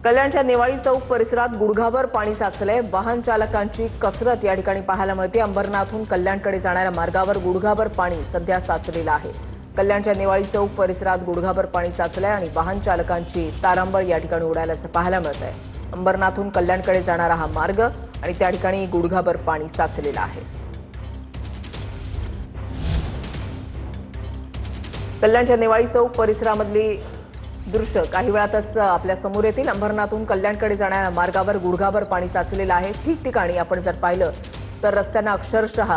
कल्याणच्या नेवाळी चौक परिसरात गुडघाभर पाणी साचलंय। वाहन चालकांची कसरत या ठिकाणी पाहायला मिळते। अंबरनाथहून कल्याणकडे जाणाऱ्या मार्गावर गुडघाभर पाणी सध्या साचलेलं आहे। कल्याणच्या नेवाळी चौक परिसरात गुडघाभर पाणी साचलंय आणि वाहन चालकांची तारांबळ या ठिकाणी उडाल्याचं पाहायला मिळतंय। अंबरनाथहून कल्याणकडे जाणारा हा मार्ग आणि त्या ठिकाणी गुडघाभर पाणी साचलेलं आहे। कल्याणच्या नेवाळी चौक परिसरामधली दृश्य काही वेळातच आपल्या समोर येतील। अंबरनाथहून कल्याणकडे जाणाऱ्या मार्गावर गुडघाभर पाणी साचलेलं आहे। ठिकठिकाणी आपण जर पाहिलं तर रस्त्यांना अक्षरशः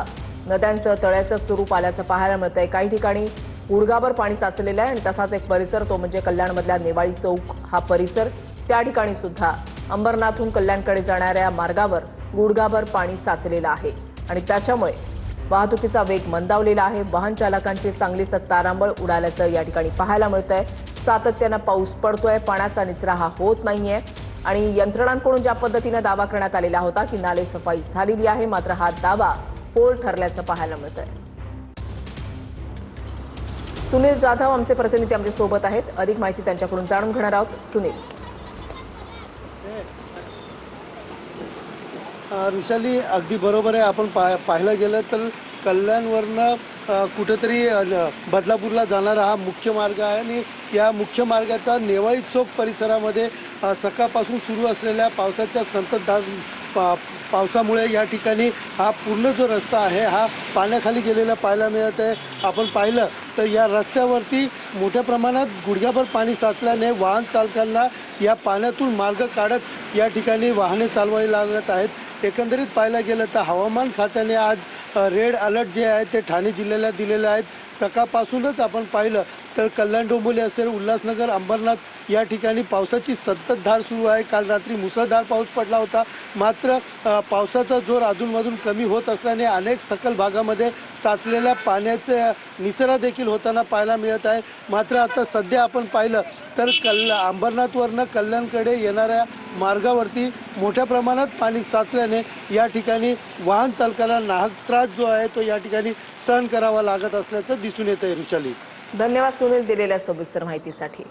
नद्यांचं तळ्याचं स्वरूप आल्याचं पाहायला मिळतंय। काही ठिकाणी गुडघाभर पाणी साचलेलं आहे आणि तसाच एक परिसर तो म्हणजे कल्याणमधल्या नेवाळी चौक हा परिसर। त्या ठिकाणी सुद्धा अंबरनाथहून कल्याणकडे जाणाऱ्या मार्गावर गुडघाभर पाणी साचलेलं आहे आणि त्याच्यामुळे वाहतुकीचा वेग मंदावलेला आहे। वाहन चालकांची चांगलीच तारांबळ उडाल्याचं या ठिकाणी पाहायला मिळतंय। सातत्यानं पाऊस पडतोय, पाण्याचा निचरा हा होत नाहीये आणि यंत्रणांकडून ज्या पद्धतीने दावा करण्यात आलेला होता की नाले सफाई झालेली आहे, मात्र हा दावा फोल ठरल्याचं पाहायला मिळतंय। सुनील जाधव आमचे प्रतिनिधी आमच्या सोबत आहेत, अधिक माहिती त्यांच्याकडून जाणून घेणार आहोत। सुनील, ऋषाली अगदी बरोबर आहे। आपण पाहिलं गेलं तर कल्याणवरनं कुठेतरी बदलापूरला जाणारा हा मुख्य मार्ग आहे आणि या मुख्य मार्गाचा नेवाळी चौक परिसरामध्ये सकाळपासून सुरू असलेल्या पावसाच्या संततधार पावसामुळे या ठिकाणी हा पूर्ण जो रस्ता आहे हा पाण्याखाली गेलेला पाहायला मिळत आहे। आपण पाहिलं तर या रस्त्यावरती मोठ्या प्रमाणात गुडघ्याभर पाणी साचल्याने वाहन चालकांना या पाण्यातून मार्ग काढत या ठिकाणी वाहने चालवावी लागत आहेत। एकंदरीत पाहायला गेलं तर हवामान खात्याने आज रेड अलर्ट जे आहे ते ठाणे जिल्ह्याला दिलेले आहेत। सकाळपासूनच आपण पाहिलं तर कल्याण डोंबिवली असेल, उल्हासनगर, अंबरनाथ या ठिकाणी पावसाची संततधार सुरू आहे। काल रात्री मुसळधार पाऊस पडला होता, मात्र पावसाचा जोर अधूनमधून कमी होत असल्याने अनेक सखल भागामध्ये साचलेल्या पाण्याचा निचरा देखील होताना पाहायला मिळत आहे। मात्र आता सध्या आपण पाहिलं तर अंबरनाथवरनं कल्याणकडे येणाऱ्या मार्गावरती मोठ्या प्रमाणात पाणी साचल्याने या ठिकाणी वाहन चालकाला नाहक त्रास जो आहे तो या ठिकाणी सहन करावा लागत असल्याचं दिसून येत आहे। ऋषाली, धन्यवाद सुनील दिलेल्या सविस्तर माहितीसाठी।